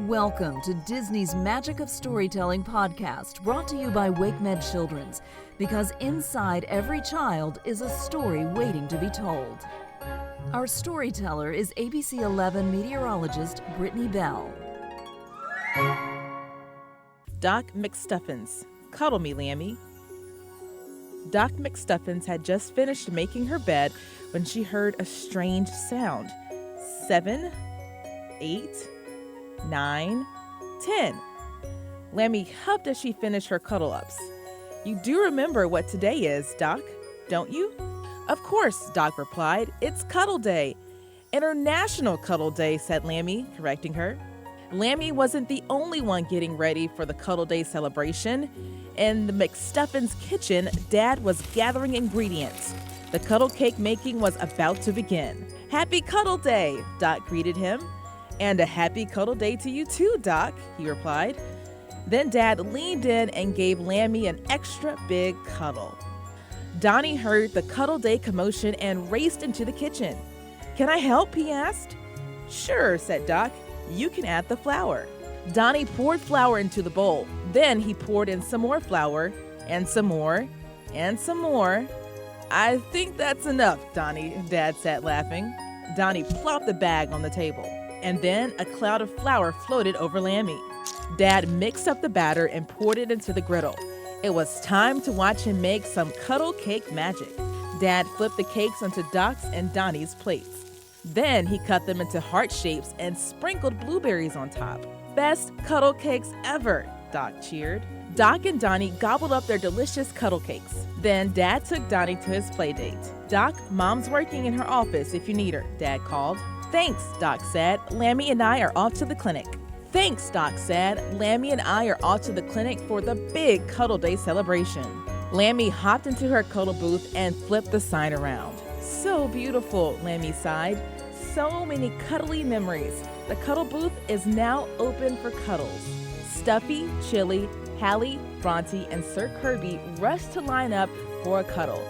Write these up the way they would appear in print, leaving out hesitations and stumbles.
Welcome to Disney's Magic of Storytelling podcast, brought to you by WakeMed Children's, because inside every child is a story waiting to be told. Our storyteller is ABC 11 meteorologist Brittany Bell. Doc McStuffins. Cuddle me, Lambie. Doc McStuffins had just finished making her bed when she heard a strange sound. 7, 8, 9, 10. Lambie huffed as she finished her cuddle-ups. You do remember what today is, Doc, don't you? Of course, Doc replied. It's Cuddle Day. International Cuddle Day, said Lambie, correcting her. Lambie wasn't the only one getting ready for the Cuddle Day celebration. In the McStuffins kitchen, Dad was gathering ingredients. The cuddle cake making was about to begin. Happy Cuddle Day, Doc greeted him. And a happy Cuddle Day to you too, Doc, he replied. Then Dad leaned in and gave Lambie an extra big cuddle. Donnie heard the Cuddle Day commotion and raced into the kitchen. Can I help, he asked. Sure, said Doc. You can add the flour. Donnie poured flour into the bowl. Then he poured in some more flour, and some more, and some more. I think that's enough, Donnie, Dad said, laughing. Donnie plopped the bag on the table, and then a cloud of flour floated over Lambie. Dad mixed up the batter and poured it into the griddle. It was time to watch him make some cuddle cake magic. Dad flipped the cakes onto Doc's and Donnie's plates. Then he cut them into heart shapes and sprinkled blueberries on top. Best cuddle cakes ever, Doc cheered. Doc and Donnie gobbled up their delicious cuddle cakes. Then Dad took Donnie to his play date. Doc, Mom's working in her office if you need her, Dad called. Thanks, Doc said. Lambie and I are off to the clinic. Thanks, Doc said. Lambie and I are off to the clinic for the big Cuddle Day celebration. Lambie hopped into her cuddle booth and flipped the sign around. So beautiful, Lambie sighed. So many cuddly memories. The cuddle booth is now open for cuddles. Stuffy, Chili, Hallie, Bronte, and Sir Kirby rushed to line up for a cuddle.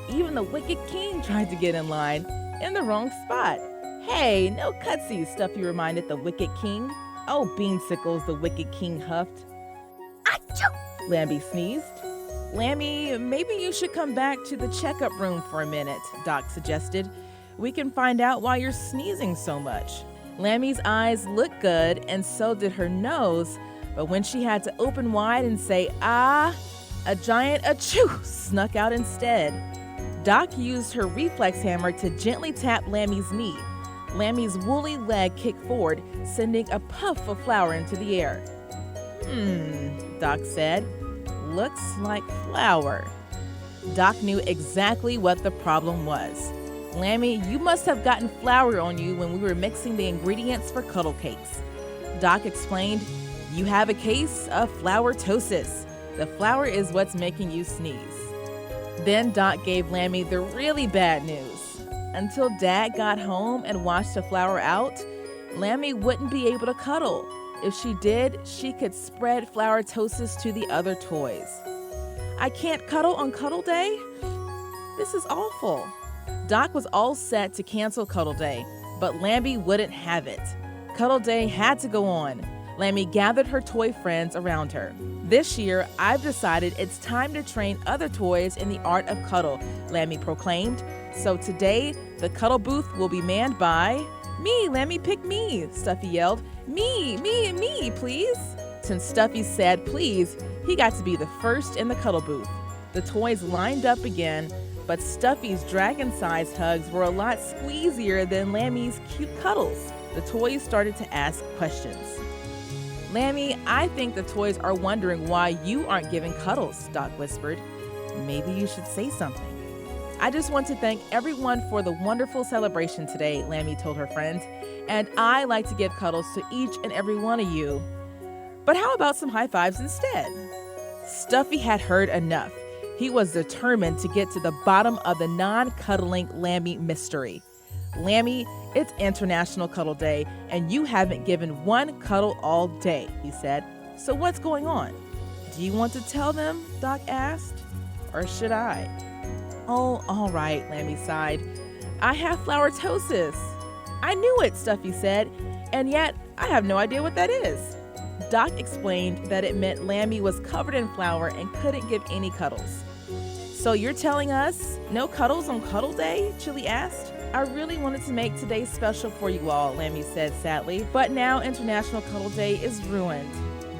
Even the Wicked King tried to get in line, in the wrong spot. Hey, no cutsies, Stuffy reminded the Wicked King. Oh, beansicles, the Wicked King huffed. Achoo! Lambie sneezed. Lambie, maybe you should come back to the checkup room for a minute, Doc suggested. We can find out why you're sneezing so much. Lambie's eyes looked good, and so did her nose, but when she had to open wide and say, ah, a giant achoo snuck out instead. Doc used her reflex hammer to gently tap Lambie's knee. Lambie's woolly leg kicked forward, sending a puff of flour into the air. Doc said. Looks like flour. Doc knew exactly what the problem was. Lambie, you must have gotten flour on you when we were mixing the ingredients for cuddle cakes. Doc explained, you have a case of flourtosis. The flour is what's making you sneeze. Then Doc gave Lambie the really bad news. Until Dad got home and washed the flour out, Lambie wouldn't be able to cuddle. If she did, she could spread flourtosis to the other toys. I can't cuddle on Cuddle Day? This is awful. Doc was all set to cancel Cuddle Day, but Lambie wouldn't have it. Cuddle Day had to go on. Lambie gathered her toy friends around her. This year, I've decided it's time to train other toys in the art of cuddle, Lambie proclaimed. So today, the cuddle booth will be manned by me, Lambie, pick me, Stuffy yelled. Me, please. Since Stuffy said please, he got to be the first in the cuddle booth. The toys lined up again, but Stuffy's dragon-sized hugs were a lot squeezier than Lambie's cute cuddles. The toys started to ask questions. Lambie, I think the toys are wondering why you aren't giving cuddles, Doc whispered. Maybe you should say something. I just want to thank everyone for the wonderful celebration today, Lambie told her friends, and I like to give cuddles to each and every one of you. But how about some high fives instead? Stuffy had heard enough. He was determined to get to the bottom of the non-cuddling Lambie mystery. Lambie, it's International Cuddle Day, and you haven't given one cuddle all day, he said. So what's going on? Do you want to tell them? Doc asked. Or should I? Oh, all right, Lambie sighed. I have flourtosis. I knew it, Stuffy said. And yet, I have no idea what that is. Doc explained that it meant Lambie was covered in flour and couldn't give any cuddles. So you're telling us no cuddles on Cuddle Day? Chili asked. I really wanted to make today special for you all, Lambie said sadly, but now International Cuddle Day is ruined.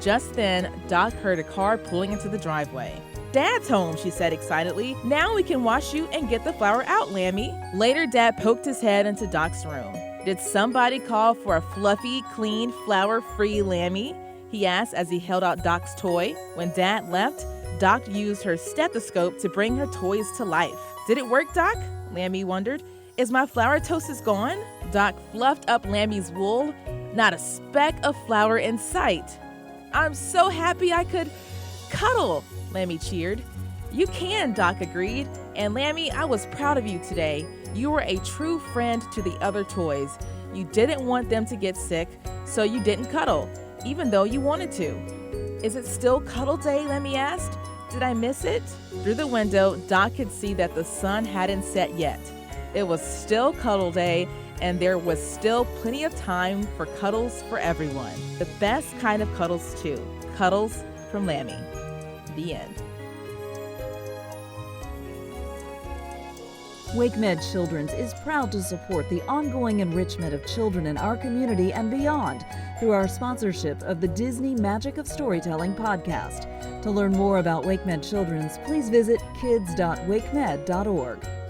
Just then, Doc heard a car pulling into the driveway. Dad's home, she said excitedly. Now we can wash you and get the flour out, Lambie. Later, Dad poked his head into Doc's room. Did somebody call for a fluffy, clean, flour-free Lambie? He asked as he held out Doc's toy. When Dad left, Doc used her stethoscope to bring her toys to life. Did it work, Doc? Lambie wondered. Is my flour toast gone? Doc fluffed up Lambie's wool. Not a speck of flour in sight. I'm so happy I could cuddle, Lambie cheered. You can, Doc agreed. And Lambie, I was proud of you today. You were a true friend to the other toys. You didn't want them to get sick, so you didn't cuddle, even though you wanted to. Is it still Cuddle Day, Lambie asked. Did I miss it? Through the window, Doc could see that the sun hadn't set yet. It was still Cuddle Day, and there was still plenty of time for cuddles for everyone. The best kind of cuddles, too. Cuddles from Lambie. The end. WakeMed Children's is proud to support the ongoing enrichment of children in our community and beyond through our sponsorship of the Disney Magic of Storytelling podcast. To learn more about WakeMed Children's, please visit kids.wakemed.org.